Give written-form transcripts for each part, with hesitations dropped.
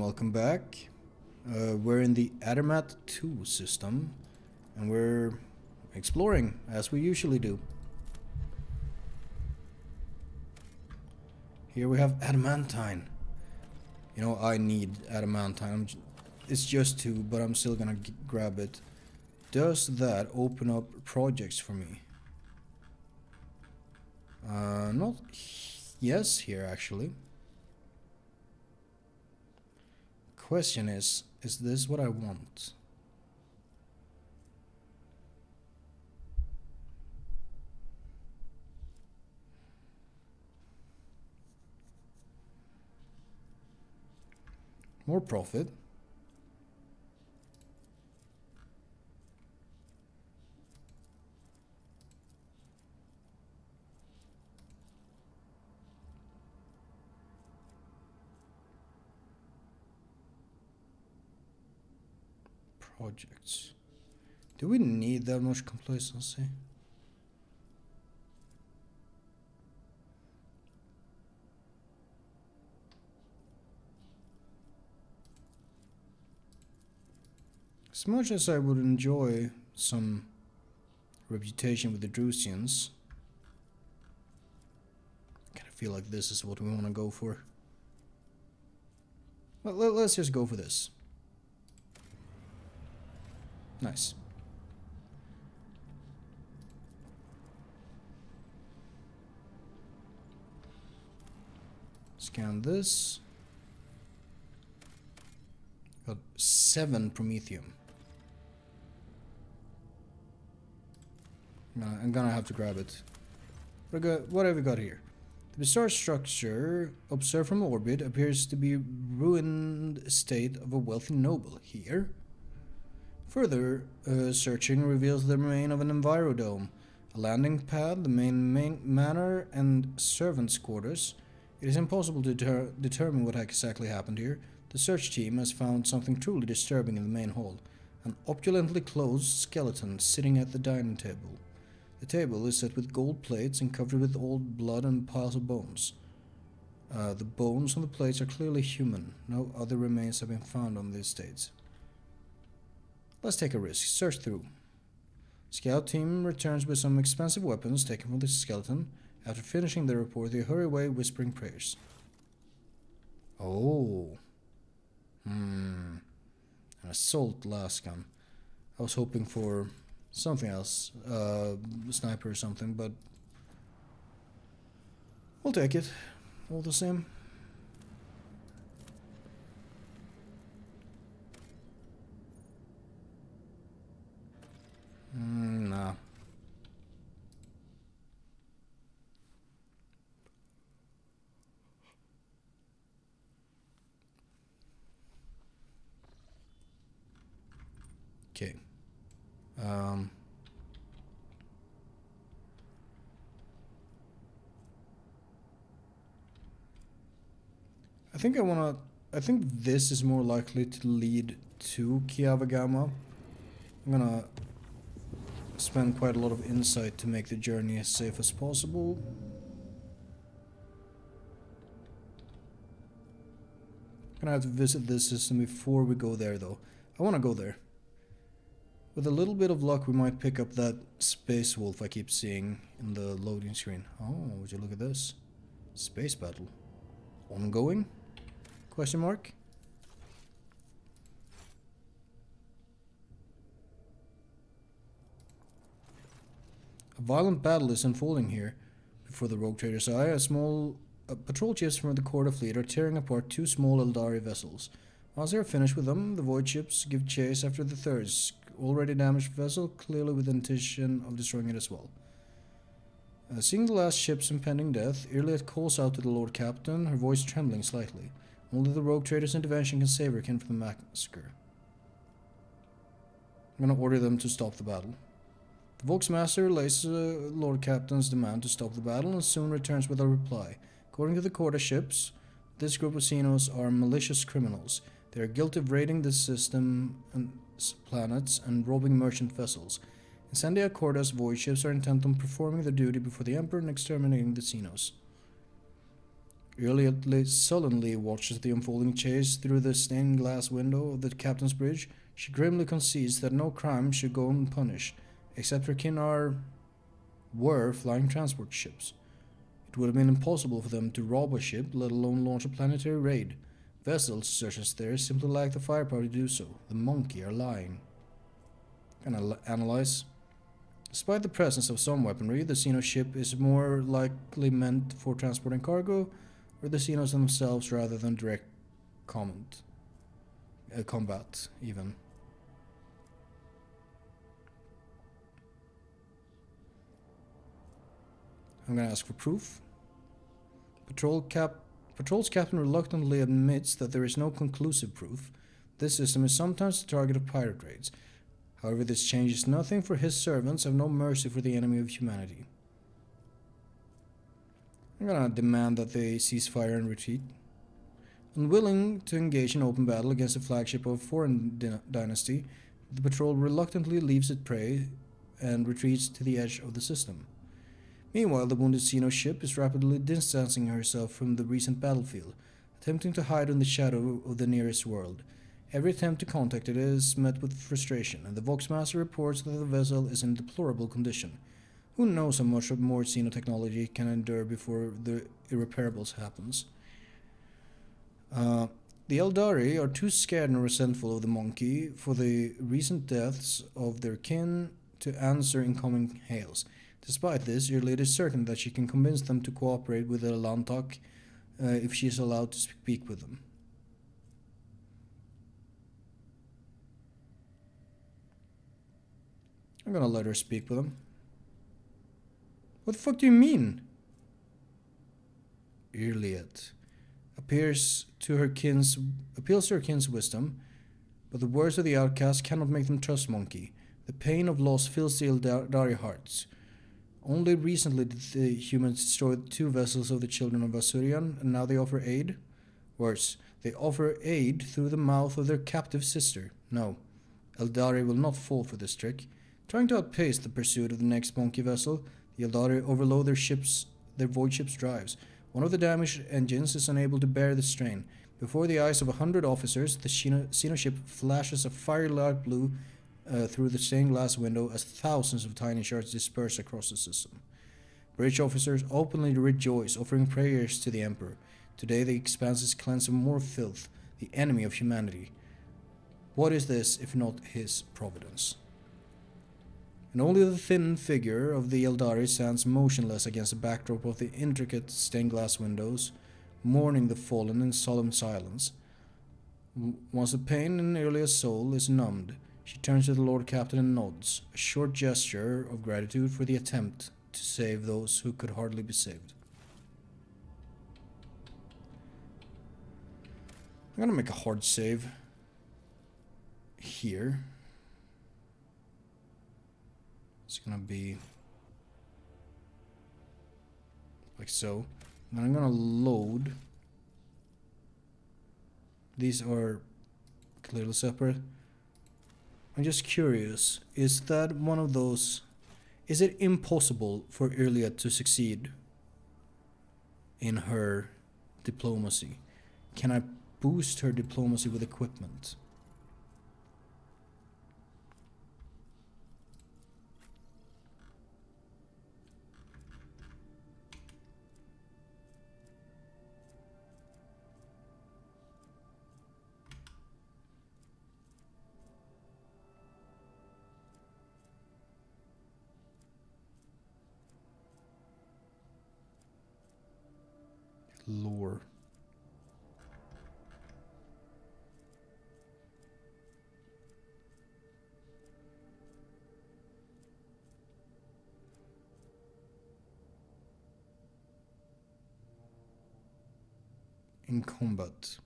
welcome back. We're in the Adamant 2 system, and we're exploring, as we usually do. Here we have adamantine. You know, I need adamantine. It's just 2, but I'm still gonna grab it. Does that open up projects for me? Not yes here actually. Question is this what I want? More profit. Projects. Do we need that much complacency? As much as I would enjoy some reputation with the Drusians, I kind of feel like this is what we want to go for. Well, let's just go for this. Nice. Scan this. Got 7 Promethium. I'm gonna have to grab it. What have we got here? The bizarre structure observed from orbit appears to be ruined state of a wealthy noble. Here? Further searching reveals the remain of an envirodome, a landing pad, the main manor, and servants' quarters. It is impossible to determine what exactly happened here. The search team has found something truly disturbing in the main hall. An opulently clothed skeleton sitting at the dining table. The table is set with gold plates and covered with old blood and piles of bones. The bones on the plates are clearly human. No other remains have been found on the estates. Let's take a risk. Search through. Scout team returns with some expensive weapons taken from the skeleton. After finishing their report, they hurry away whispering prayers. Oh. An assault lasgun. I was hoping for something else. Sniper or something, but we'll take it. All the same. Nah. Okay. I think this is more likely to lead to Kiavagama. I'm gonna spend quite a lot of insight to make the journey as safe as possible. Gonna have to visit this system before we go there though. I wanna go there. With a little bit of luck we might pick up that space wolf I keep seeing in the loading screen. Oh, would you look at this? Space battle. Ongoing? Question mark? A violent battle is unfolding here before the rogue trader's eye. Patrol ships from the Corda fleet are tearing apart 2 small Eldari vessels. Once they are finished with them, the void ships give chase after the third, already damaged vessel, clearly with intention of destroying it as well. Seeing the last ship's impending death, Irliet calls out to the Lord Captain, her voice trembling slightly. Only the rogue trader's intervention can save her kin from the massacre. I'm gonna order them to stop the battle. The Volksmaster relays Lord Captain's demand to stop the battle and soon returns with a reply. According to the Corda ships, this group of Xenos are malicious criminals. They are guilty of raiding the system and planets and robbing merchant vessels. Incendia Corda's void ships are intent on performing their duty before the Emperor and exterminating the Xenos. Elliot sullenly watches the unfolding chase through the stained glass window of the captain's bridge. She grimly concedes that no crime should go unpunished, except her kin were flying transport ships. It would have been impossible for them to rob a ship, let alone launch a planetary raid. Vessels such as theirs simply lack the firepower to do so. The monkey are lying. Gonna analyze. Despite the presence of some weaponry, the Xeno ship is more likely meant for transporting cargo, or the Xenos themselves rather than direct combat, even. I'm gonna ask for proof. Patrol's captain reluctantly admits that there is no conclusive proof. This system is sometimes the target of pirate raids. However, this changes nothing, for his servants have no mercy for the enemy of humanity. I'm gonna demand that they cease fire and retreat. Unwilling to engage in open battle against the flagship of a foreign dynasty, the patrol reluctantly leaves its prey and retreats to the edge of the system. Meanwhile, the wounded Xeno ship is rapidly distancing herself from the recent battlefield, attempting to hide in the shadow of the nearest world. Every attempt to contact it is met with frustration, and the Voxmaster reports that the vessel is in deplorable condition. Who knows how much more xenotechnology can endure before the irreparables happens. The Eldari are too scared and resentful of the monkey for the recent deaths of their kin to answer incoming hails. Despite this, your leader is certain that she can convince them to cooperate with the Lantak if she is allowed to speak with them. I'm gonna let her speak with them. What the fuck do you mean? Elliot appeals to her kin's wisdom, but the words of the outcast cannot make them trust Monkey. The pain of loss fills the Eldari hearts. Only recently did the humans destroy 2 vessels of the children of Asurian, and now they offer aid? Worse, they offer aid through the mouth of their captive sister. No, Eldari will not fall for this trick. Trying to outpace the pursuit of the next monkey vessel, the Eldari overload their void ship's drives. One of the damaged engines is unable to bear the strain. Before the eyes of 100 officers, the Xeno ship flashes a fiery light blue through the stained glass window as thousands of tiny shards disperse across the system. British officers openly rejoice, offering prayers to the Emperor. Today the Expanse is cleansed of more filth, the enemy of humanity. What is this if not his providence? And only the thin figure of the Eldari stands motionless against the backdrop of the intricate stained glass windows, mourning the fallen in solemn silence. Once the pain in Earlia's soul is numbed, she turns to the Lord Captain and nods, a short gesture of gratitude for the attempt to save those who could hardly be saved. I'm gonna make a hard save here. It's gonna be like so. And I'm gonna load. These are clearly separate. I'm just curious, is that one of those... Is it impossible for Irlia to succeed in her diplomacy? Can I boost her diplomacy with equipment? Lore. In combat.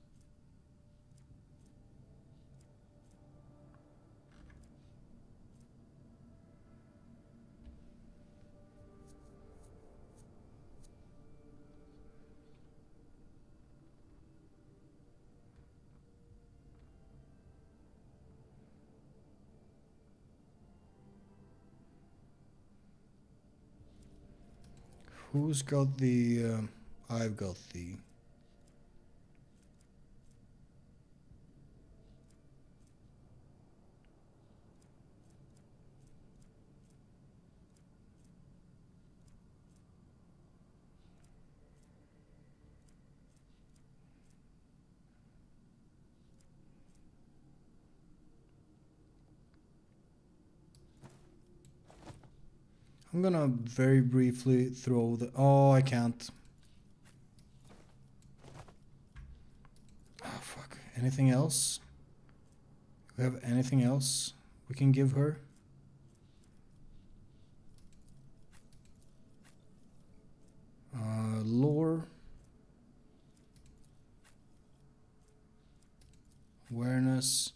Who's got the... I've got the I'm gonna very briefly throw the... Oh, I can't. Oh, fuck. Anything else? We have anything else we can give her? Lore. Awareness.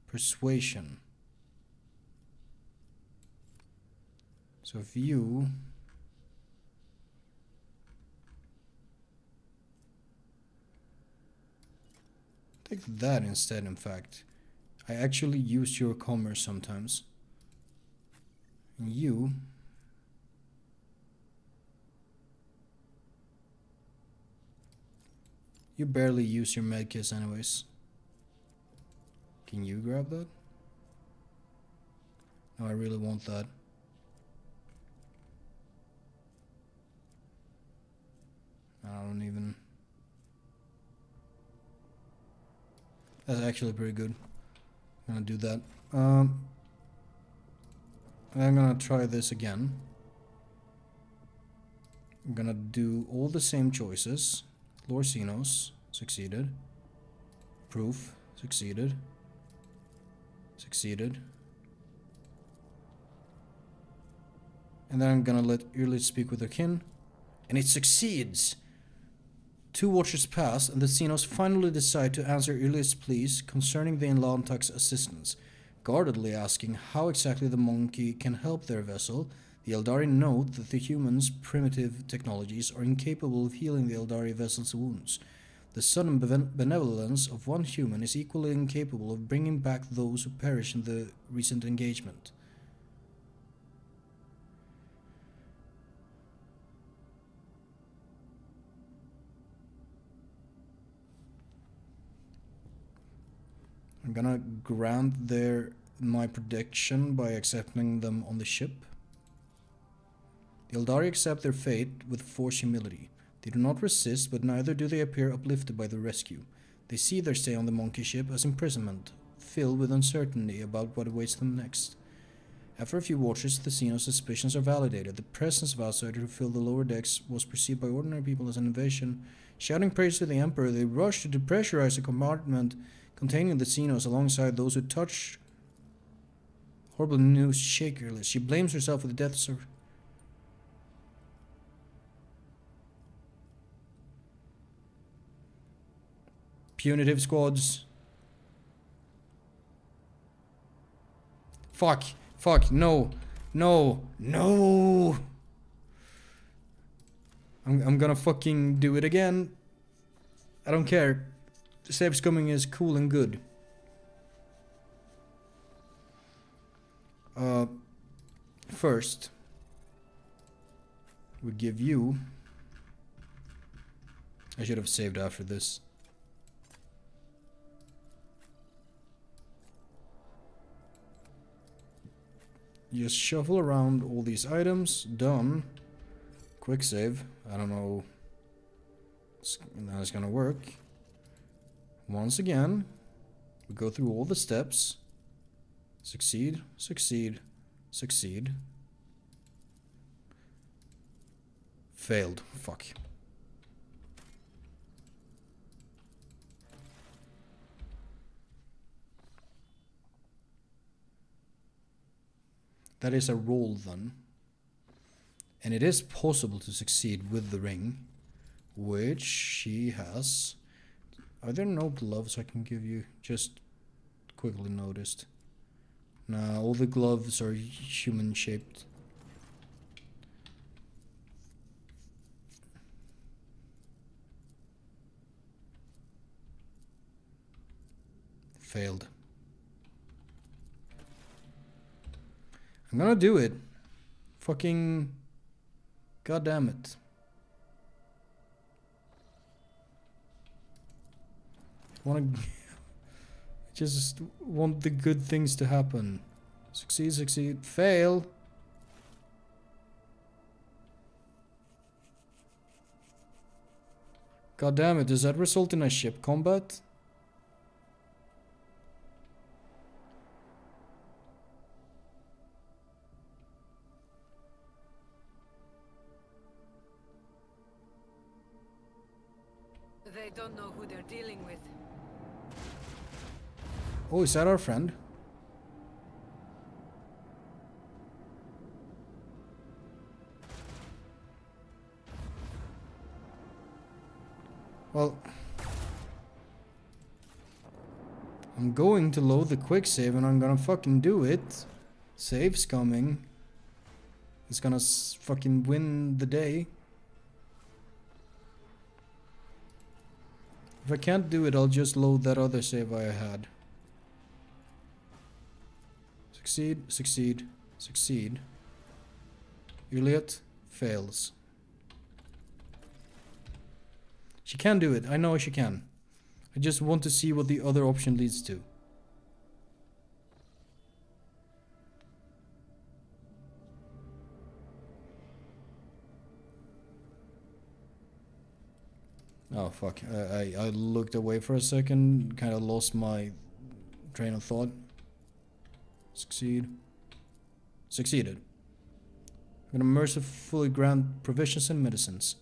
Persuasion. So if you... Take that instead, in fact. I actually use your commerce sometimes. And you... You barely use your medkits anyways. Can you grab that? No, I really want that. I don't even... That's actually pretty good. I'm gonna do that. I'm gonna try this again. I'm gonna do all the same choices. Lorcinos, succeeded. Proof, succeeded. Succeeded. And then I'm gonna let Earlit speak with her kin. And it succeeds! 2 watches pass, and the Xenos finally decide to answer Earlit's pleas concerning the Inlantak's assistance. Guardedly asking how exactly the monkey can help their vessel, the Eldari note that the humans' primitive technologies are incapable of healing the Eldari vessel's wounds. The sudden benevolence of one human is equally incapable of bringing back those who perished in the recent engagement. I'm gonna grant my prediction by accepting them on the ship. The Eldari accept their fate with forced humility. They do not resist, but neither do they appear uplifted by the rescue. They see their stay on the monkey ship as imprisonment, filled with uncertainty about what awaits them next. After a few watches, the Xenos' suspicions are validated. The presence of outsiders who fill the lower decks was perceived by ordinary people as an invasion. Shouting praise to the Emperor, they rush to depressurize the compartment containing the Xenos alongside those who touched. Horrible news shake her list. She blames herself for the deaths of... Punitive squads. Fuck. Fuck. No. No. No. I'm gonna fucking do it again. I don't care. Seb's coming is cool and good. First, we give you... I should have saved after this. Just shuffle around all these items. Done. Quick save. I don't know how it's gonna work. Once again, we go through all the steps. Succeed, succeed, succeed. Failed. Fuck. That is a roll then. And it is possible to succeed with the ring, which she has. Are there no gloves I can give you? Just quickly noticed. Nah, all the gloves are human shaped. Failed. I'm gonna do it. Fucking... God damn it. Just want the good things to happen. Succeed, succeed, fail. God damn it, does that result in a ship combat? They don't know who they're dealing with. Oh, is that our friend? Well, I'm going to load the quick save and I'm gonna fucking do it. Save's coming. It's gonna fucking win the day. If I can't do it, I'll just load that other save I had. Succeed, succeed, succeed. Juliet fails. She can do it. I know she can. I just want to see what the other option leads to. Oh fuck, I looked away for a second, kind of lost my train of thought. Succeed. Succeeded. I'm gonna mercifully grant provisions and medicines.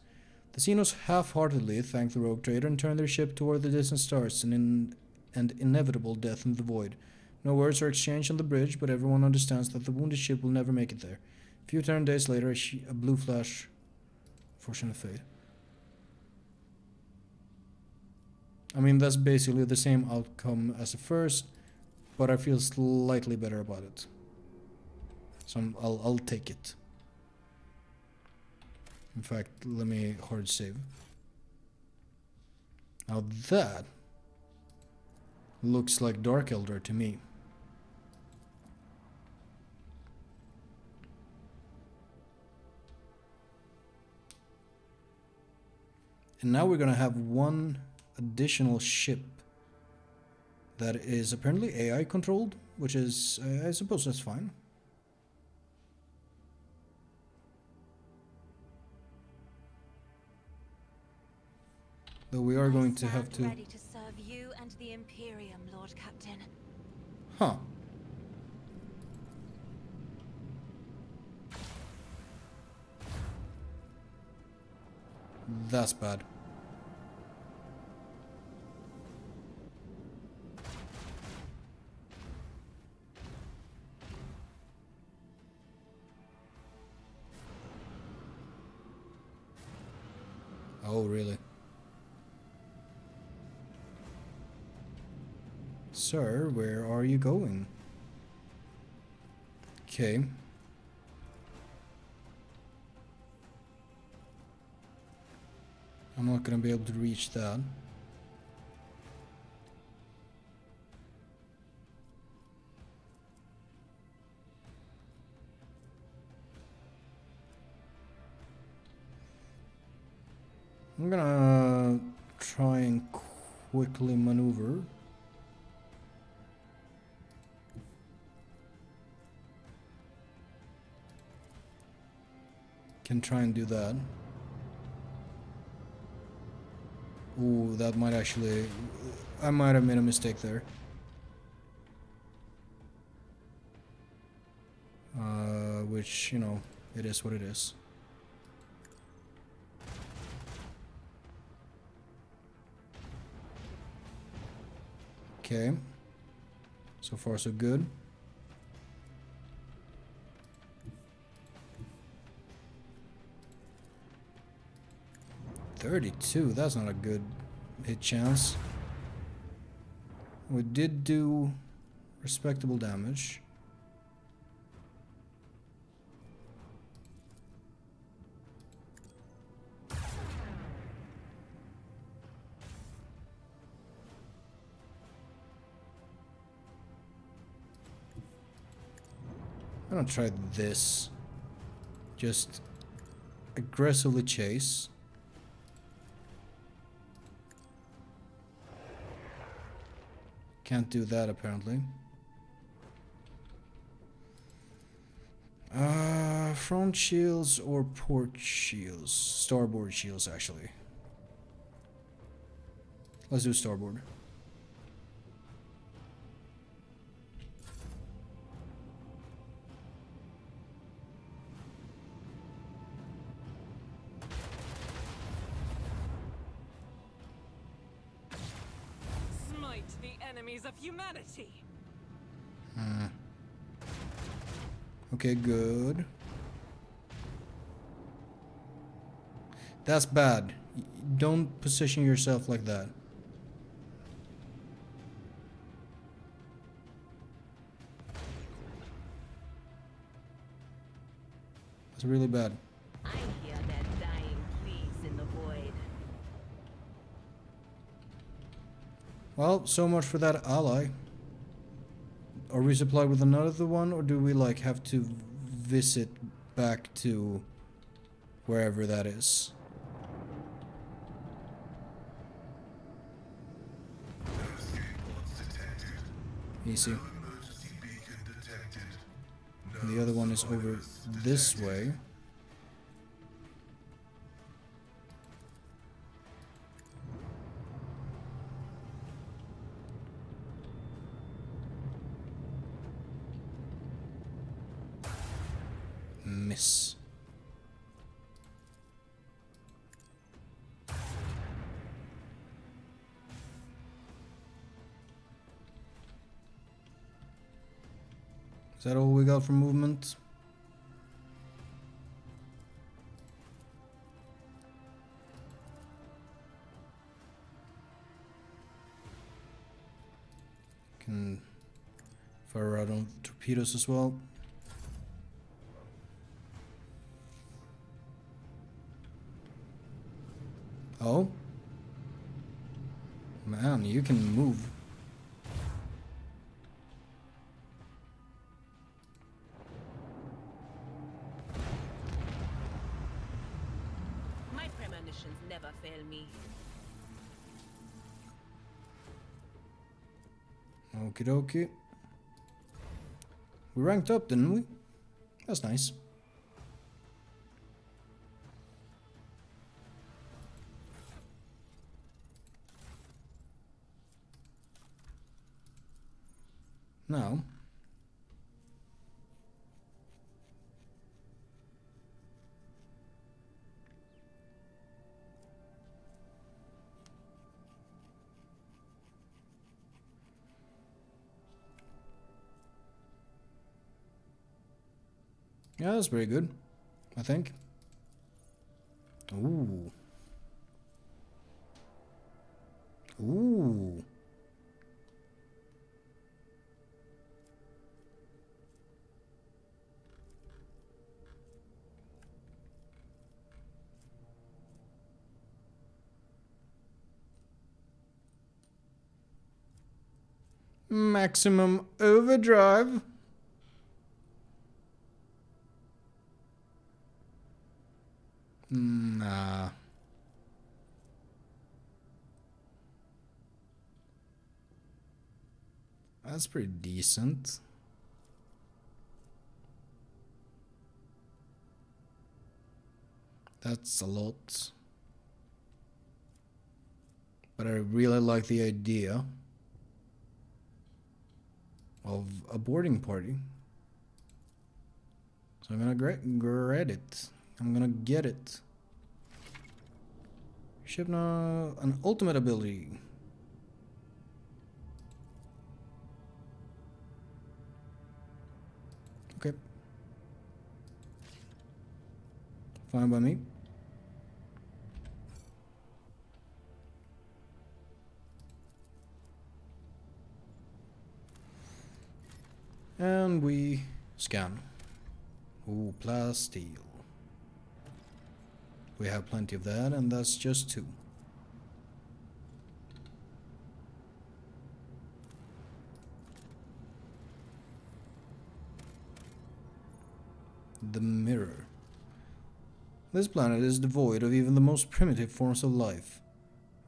The Xenos half-heartedly thanked the rogue trader and turned their ship toward the distant stars and inevitable death in the void. No words are exchanged on the bridge, but everyone understands that the wounded ship will never make it there. A few turn days later, a blue flash. Fortunate fate. I mean, that's basically the same outcome as the first, but I feel slightly better about it. So I'll take it. In fact, let me hard save. Now that looks like Dark Elder to me. And now we're gonna have one additional ship that is apparently AI controlled, which is, I suppose that's fine. Though we are going to have to... ready to serve you and the Imperium, Lord Captain. Huh. That's bad. Oh, really? Sir, where are you going? Okay. I'm not gonna be able to reach that. I'm gonna try and quickly maneuver. Can try and do that. Ooh, that might actually... I might have made a mistake there. Which, you know, it is what it is. Okay. So far so good. $32, that's not a good hit chance. We did do respectable damage. I'm gonna try this. Just aggressively chase. Can't do that apparently. Front shields or port shields? Starboard shields actually. Let's do starboard. the enemies of humanity. Okay, good. That's bad. Don't position yourself like that. That's really bad. I hear their dying pleas in the void. Well, so much for that ally. Are we supplied with another one, or do we like have to visit back to wherever that is? Easy. And the other one is over this way. Miss. Is that all we got for movement? Can fire out on torpedoes as well. Oh? Man, you can move. My premonitions never fail me. Okie dokie. We ranked up, didn't we? That's nice. Now, yeah, that's pretty good, I think. Ooh. Ooh. Maximum overdrive. Nah. That's pretty decent. That's a lot. But I really like the idea of a boarding party. So I'm gonna grab it. I'm gonna get it. Ship now an ultimate ability. Okay. Fine by me. And we scan. Ooh, plasteel. We have plenty of that, and that's just 2. The mirror. This planet is devoid of even the most primitive forms of life.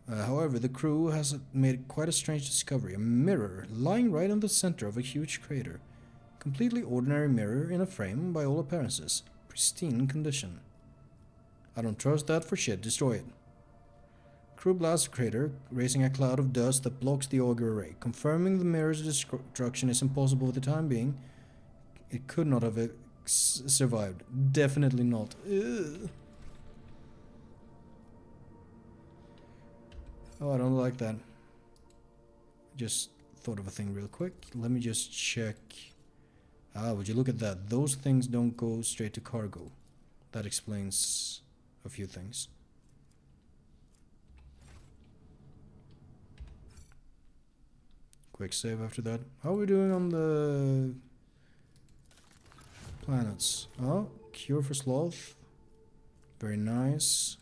However, the crew has made quite a strange discovery. A mirror lying right in the center of a huge crater. Completely ordinary mirror in a frame by all appearances. Pristine condition. I don't trust that for shit. Destroy it. Crew blasts the crater, raising a cloud of dust that blocks the auger array. Confirming the mirror's destruction is impossible for the time being. It could not have survived. Definitely not. Ugh. Oh, I don't like that. just thought of a thing real quick. Let me just check. Ah, would you look at that? Those things don't go straight to cargo. That explains a few things. Quick save after that. How are we doing on the planets? Oh, cure for sloth. Very nice.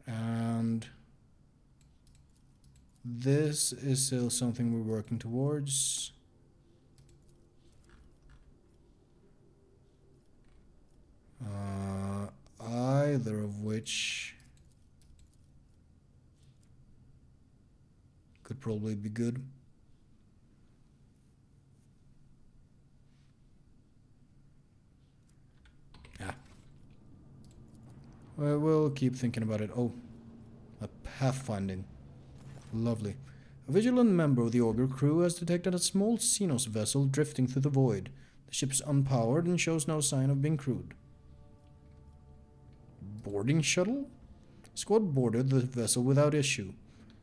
And this is still something we're working towards. Either of which could probably be good. Well, we'll keep thinking about it. Oh, a pathfinding. Lovely. A vigilant member of the Augur crew has detected a small Xenos vessel drifting through the void. The ship is unpowered and shows no sign of being crewed. Boarding shuttle? Squad boarded the vessel without issue.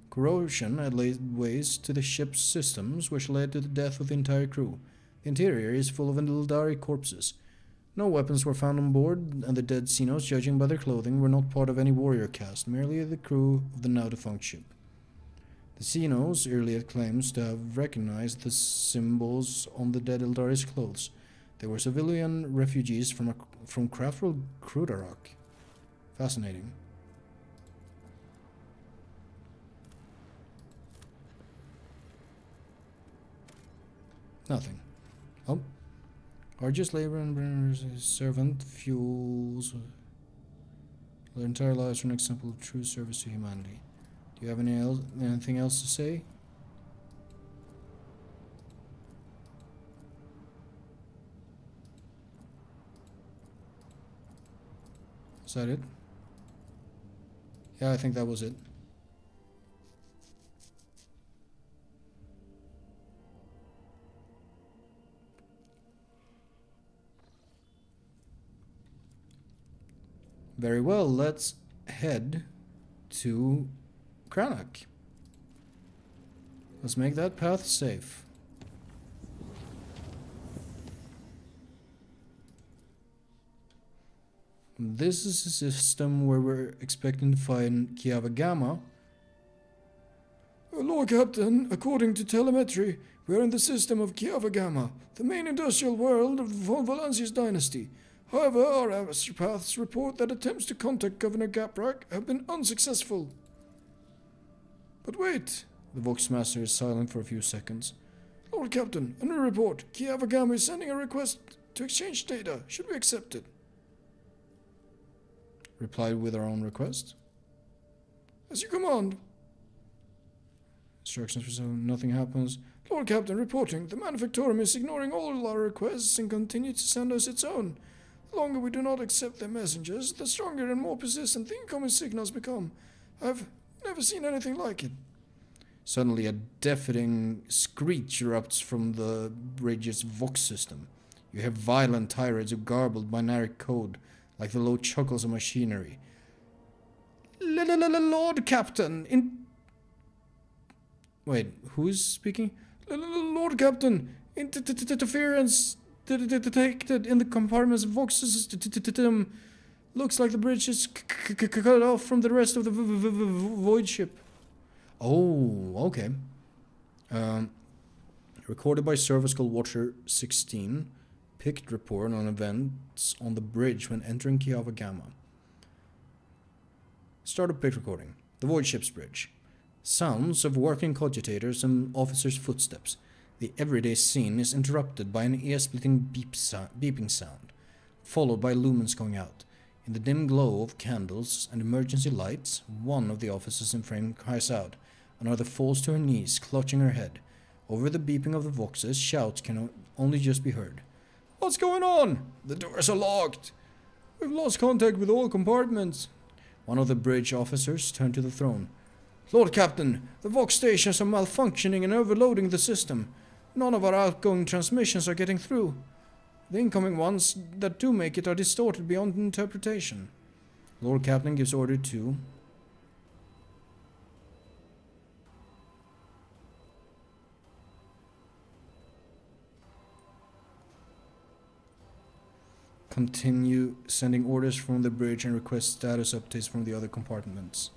Corrosion had laid waste to the ship's systems, which led to the death of the entire crew. The interior is full of Eldari corpses. No weapons were found on board, and the dead Xenos, judging by their clothing, were not part of any warrior caste, merely the crew of the now-defunct ship. The Xenos earlier claims to have recognized the symbols on the dead Eldari's clothes. They were civilian refugees from Craftworld Crudarok. Fascinating. Nothing. Oh. Arduous labor and burners, servant, fuels. Their entire lives for an example of true service to humanity. Do you have anything else to say? Is that it? Yeah, I think that was it. Very well, let's head to Cranach. Let's make that path safe. This is a system where we're expecting to find Kiava Gamma. Lord Captain, according to telemetry, we are in the system of Kiava Gamma, the main industrial world of the von Valancius dynasty. However, our astropaths report that attempts to contact Governor Gaprak have been unsuccessful. But wait, the Voxmaster is silent for a few seconds. Lord Captain, a new report. Kiava Gamma is sending a request to exchange data. Should we accept it? Replied with our own request. As you command. Instructions for so nothing happens. Lord Captain, reporting. The Manufactorum is ignoring all our requests and continues to send us its own. The longer we do not accept their messengers, the stronger and more persistent the incoming signals become. I've never seen anything like it. Suddenly a deafening screech erupts from the bridge's Vox system. You hear violent tirades of garbled binary code, like the low chuckles of machinery. Lord Captain, Wait, who's speaking? Lord Captain, interference detected in the compartment's Vox system. Looks like the bridge is cut off from the rest of the void ship. Oh, okay. Recorded by Service Call Watcher 16. Picked report on events on the bridge when entering Kiava Gamma. Start of picked recording. The void ship's bridge. Sounds of working cogitators and officers' footsteps. The everyday scene is interrupted by an ear-splitting beeping sound, followed by lumens going out. In the dim glow of candles and emergency lights, one of the officers in frame cries out. Another falls to her knees, clutching her head. Over the beeping of the voxes, shouts can only just be heard. What's going on? The doors are locked. We've lost contact with all compartments. One of the bridge officers turned to the throne. Lord Captain, the Vox stations are malfunctioning and overloading the system. None of our outgoing transmissions are getting through. The incoming ones that do make it are distorted beyond interpretation. Lord Captain gives order to continue sending orders from the bridge and request status updates from the other compartments.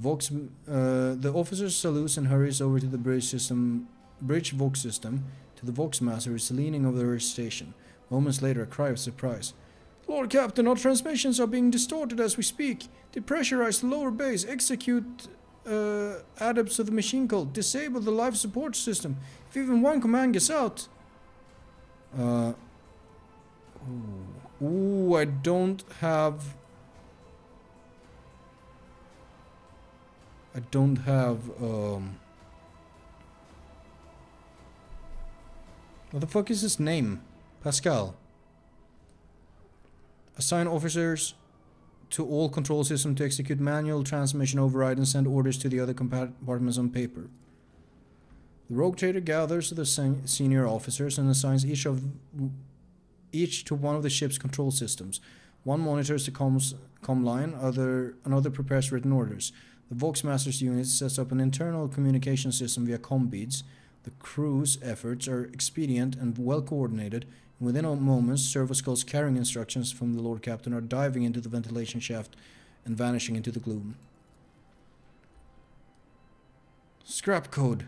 The officer salutes and hurries over to the bridge Vox system to the Vox master who is leaning over her station. Moments later, a cry of surprise. Lord Captain, our transmissions are being distorted as we speak. Depressurize the lower base. Execute adapts of the machine cult. Disable the life support system. If even one command gets out. Ooh, I don't have... What the fuck is his name? Pascal. Assign officers to all control systems to execute manual transmission override and send orders to the other compartments on paper. The rogue trader gathers the senior officers and assigns each to one of the ship's control systems. One monitors the comm line, another prepares written orders. The Vox Master's unit sets up an internal communication system via comm beads. The crew's efforts are expedient and well coordinated. Within moments, servo skulls carrying instructions from the Lord Captain are diving into the ventilation shaft and vanishing into the gloom. Scrap code.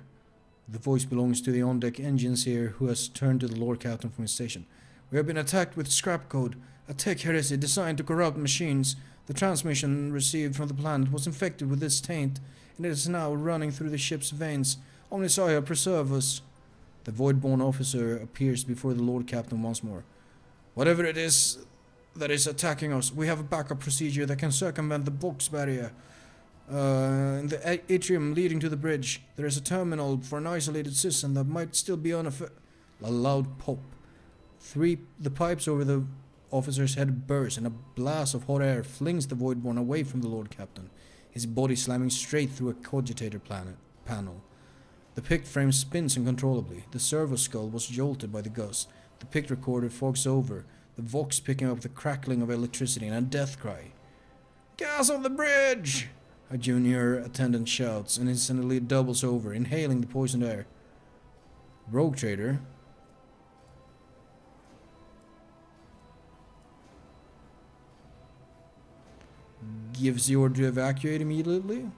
The voice belongs to the on-deck engineer who has turned to the Lord Captain from his station. We have been attacked with scrap code, a tech heresy designed to corrupt machines. The transmission received from the planet was infected with this taint, and it is now running through the ship's veins. Omnissiah, preserve us. The Voidborn officer appears before the Lord Captain once more. Whatever it is that is attacking us, we have a backup procedure that can circumvent the box barrier. In the atrium leading to the bridge, there is a terminal for an isolated system that might still be on a loud pop. The pipes over the officer's head burst, and a blast of hot air flings the Voidborn away from the Lord Captain, his body slamming straight through a cogitator panel. The pict frame spins uncontrollably. The servo skull was jolted by the gust. The pict recorder fogs over, the Vox picking up the crackling of electricity and a death cry. Gas on the bridge! A junior attendant shouts and instantly doubles over, inhaling the poisoned air. Rogue Trader gives the order to evacuate immediately.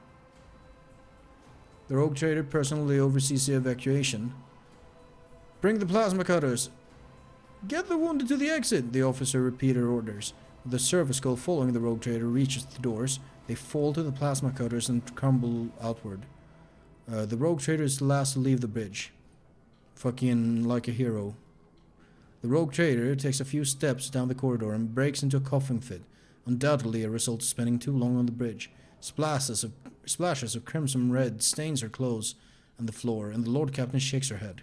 The Rogue Trader personally oversees the evacuation. Bring the plasma cutters. Get the wounded to the exit, the officer repeated orders. The servo skull following the Rogue Trader reaches the doors. They fall to the plasma cutters and crumble outward. The Rogue Trader is the last to leave the bridge. Fucking like a hero. The Rogue Trader takes a few steps down the corridor and breaks into a coughing fit. Undoubtedly a result of spending too long on the bridge. Splashes of crimson red stains her clothes and the floor, and the Lord Captain shakes her head.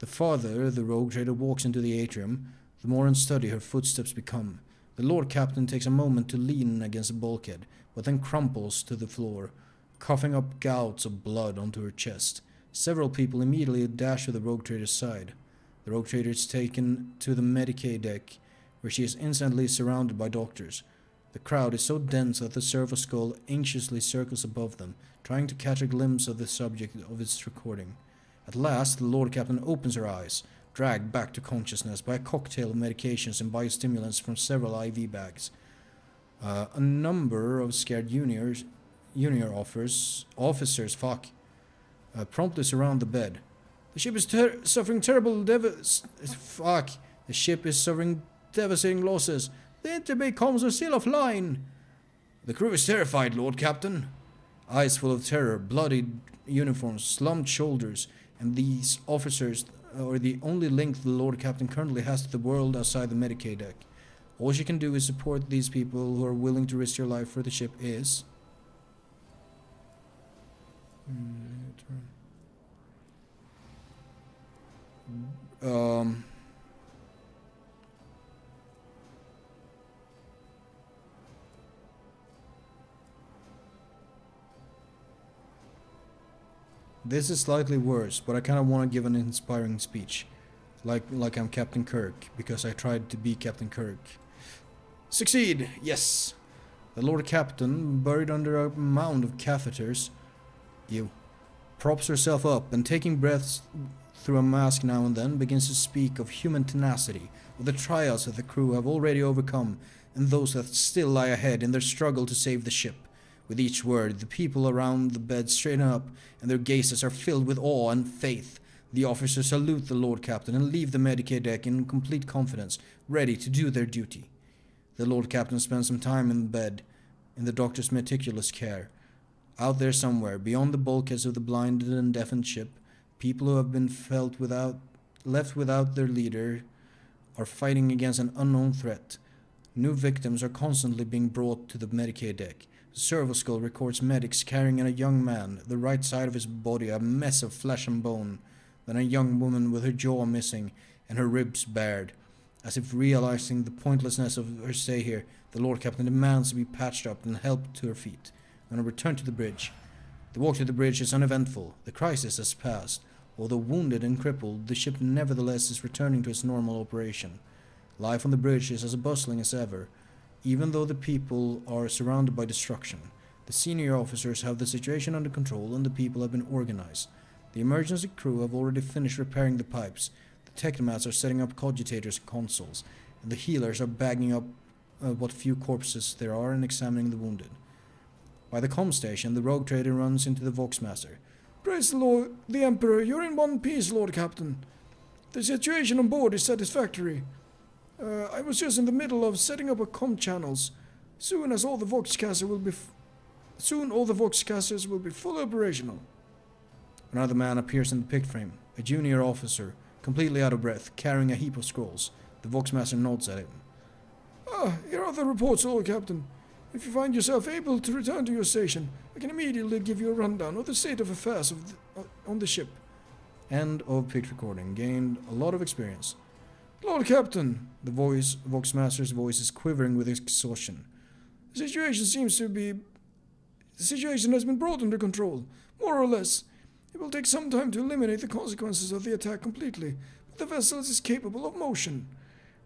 The farther the Rogue Trader walks into the atrium, the more unsteady her footsteps become. The Lord Captain takes a moment to lean against a bulkhead, but then crumples to the floor, coughing up gouts of blood onto her chest. Several people immediately dash to the Rogue Trader's side. The Rogue Trader is taken to the Medicaid deck, where she is instantly surrounded by doctors. The crowd is so dense that the servo skull anxiously circles above them, trying to catch a glimpse of the subject of its recording. At last, the Lord Captain opens her eyes, dragged back to consciousness by a cocktail of medications and biostimulants from several IV bags. A number of scared junior officers promptly surround the bed. The ship is suffering terrible The ship is suffering devastating losses. The interbay comms are still offline. The crew is terrified, Lord Captain. Eyes full of terror, bloodied uniforms, slumped shoulders, and these officers are the only link the Lord Captain currently has to the world outside the Medicaid deck. All she can do is support these people who are willing to risk their life for the ship is... This is slightly worse, but I kind of want to give an inspiring speech. Like I'm Captain Kirk, because I tried to be Captain Kirk. Succeed! Yes! The Lord Captain, buried under a mound of catheters, props herself up and taking breaths through a mask now and then, begins to speak of human tenacity, of the trials that the crew have already overcome, and those that still lie ahead in their struggle to save the ship. With each word, the people around the bed straighten up, and their gazes are filled with awe and faith. The officers salute the Lord Captain and leave the Medicaid deck in complete confidence, ready to do their duty. The Lord Captain spends some time in bed, in the doctor's meticulous care. Out there somewhere, beyond the bulkheads of the blinded and deafened ship, people who have been left without their leader are fighting against an unknown threat. New victims are constantly being brought to the Medicaid deck. The servo skull records medics carrying a young man, the right side of his body a mess of flesh and bone, then a young woman with her jaw missing and her ribs bared. As if realizing the pointlessness of her stay here, the Lord Captain demands to be patched up and helped to her feet. On a return to the bridge. The walk to the bridge is uneventful. The crisis has passed. Although wounded and crippled, the ship nevertheless is returning to its normal operation. Life on the bridge is as bustling as ever, even though the people are surrounded by destruction. The senior officers have the situation under control and the people have been organized. The emergency crew have already finished repairing the pipes. The technomats are setting up cogitators and consoles, and the healers are bagging up what few corpses there are and examining the wounded. By the comm station, the rogue trader runs into the Voxmaster. Praise the Lord, the Emperor, you're in one piece, Lord Captain. The situation on board is satisfactory. I was just in the middle of setting up a comm channels. Soon all the Voxcasters will be fully operational. Another man appears in the pict frame, a junior officer, completely out of breath, carrying a heap of scrolls. The Voxmaster nods at him. Here are the reports, Lord Captain. If you find yourself able to return to your station, I can immediately give you a rundown of the state of affairs on the ship. End of pict recording. Gained a lot of experience. Lord Captain, The Voxmaster's voice is quivering with exhaustion. the situation has been brought under control, more or less. It will take some time to eliminate the consequences of the attack completely, but the vessel is capable of motion.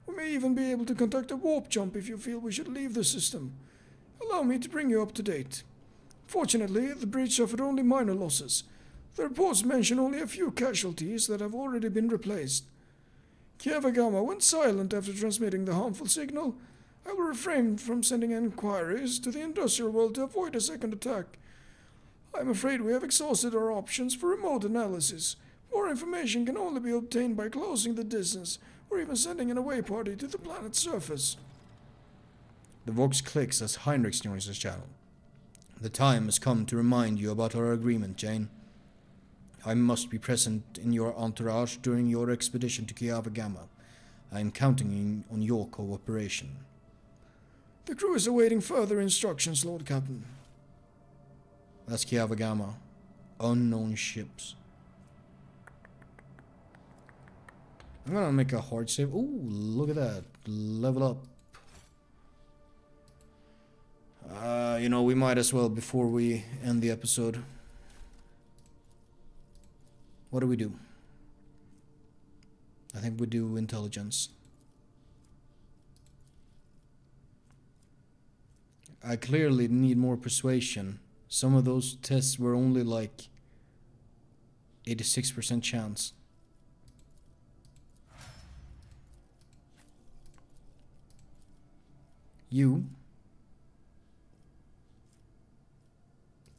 We may even be able to conduct a warp jump if you feel we should leave the system. Allow me to bring you up to date. Fortunately, the bridge suffered only minor losses. The reports mention only a few casualties that have already been replaced. Kiavagama went silent after transmitting the harmful signal. I will refrain from sending inquiries to the industrial world to avoid a second attack. I am afraid we have exhausted our options for remote analysis. More information can only be obtained by closing the distance or even sending an away party to the planet's surface. The Vox clicks as Heinrich joins his channel. The time has come to remind you about our agreement, Jane. I must be present in your entourage during your expedition to Kiavagama. I am counting on your cooperation. The crew is awaiting further instructions, Lord Captain. That's Kiavagama. Unknown ships. I'm gonna make a hard save. Ooh, look at that. Level up. We might as well before we end the episode. What do? I think we do intelligence. I clearly need more persuasion. Some of those tests were only like 86% chance. You.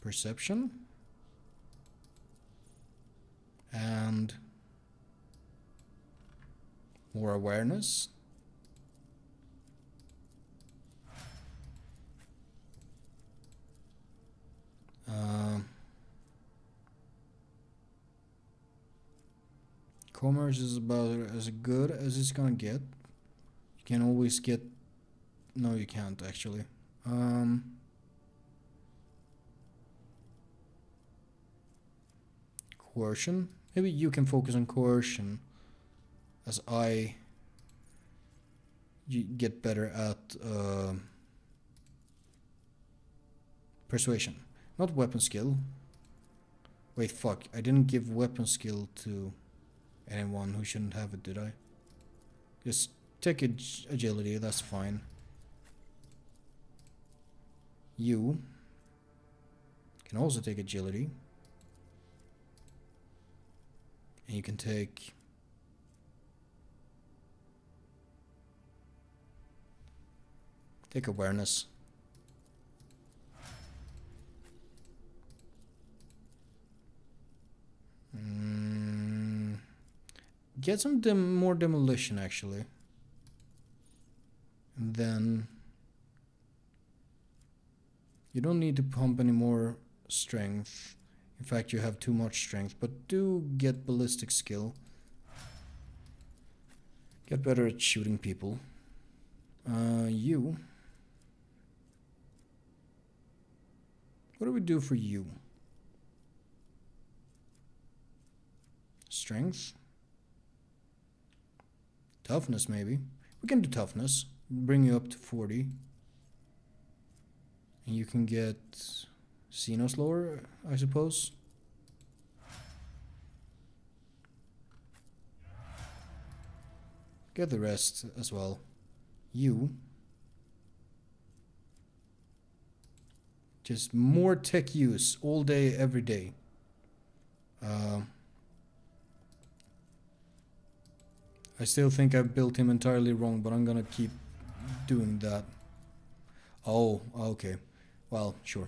Perception. And more awareness. Commerce is about as good as it's gonna get. You can always get... No, you can't actually. Coercion. Maybe you can focus on coercion as I get better at persuasion. Not weapon skill. Wait, fuck. I didn't give weapon skill to anyone who shouldn't have it, did I? Just take agility, that's fine. You can also take agility. And you can take... Take awareness. Get some more demolition, actually. And then... You don't need to pump any more strength. In fact, you have too much strength. But do get ballistic skill. Get better at shooting people. You... What do we do for you? Strength? Toughness, maybe. We can do toughness. Bring you up to 40. And you can get Xenos lore, I suppose. Get the rest as well. You. Just more tech use all day, every day. I still think I built him entirely wrong, but I'm gonna keep doing that. Oh, okay. Well, sure.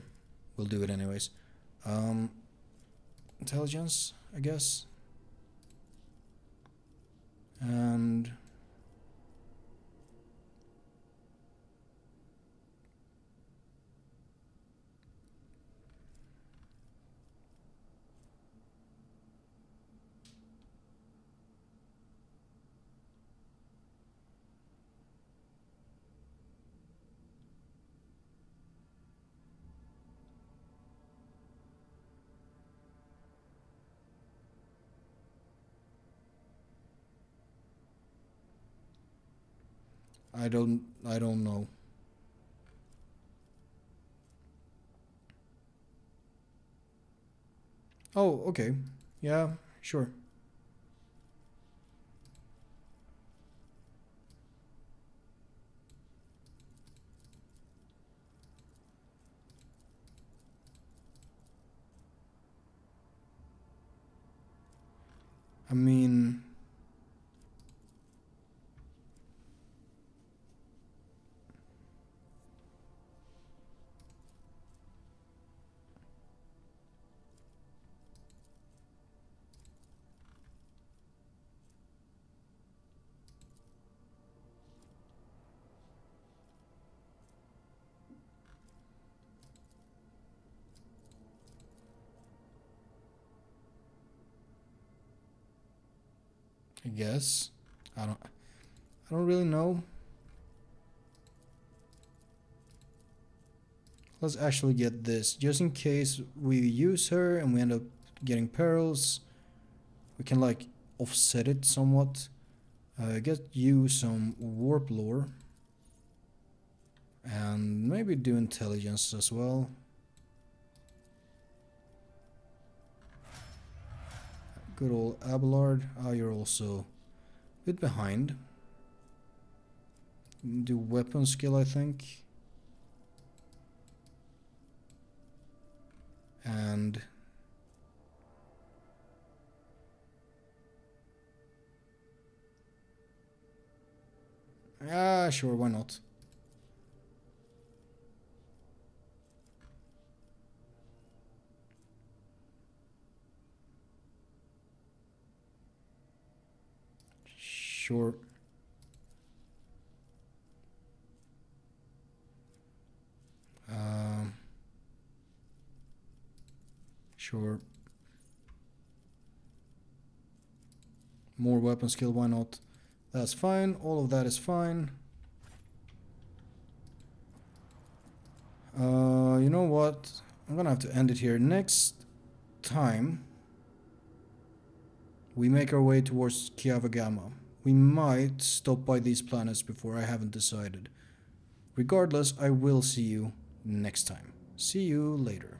We'll do it anyways. Intelligence, I guess. And... I don't know. Oh, okay. Yeah, sure. I mean... I guess. I don't really know. Let's actually get this. Just in case we use her and we end up getting perils, we can like offset it somewhat. Get you some warp lore. And maybe do intelligence as well. Good old Abelard. You're also a bit behind. Do weapon skill, I think. And sure, why not? Sure. Sure. More weapon skill, why not? That's fine. All of that is fine. You know what? I'm gonna have to end it here. Next time we make our way towards Kiavagama. We might stop by these planets before. I haven't decided. Regardless, I will see you next time. See you later.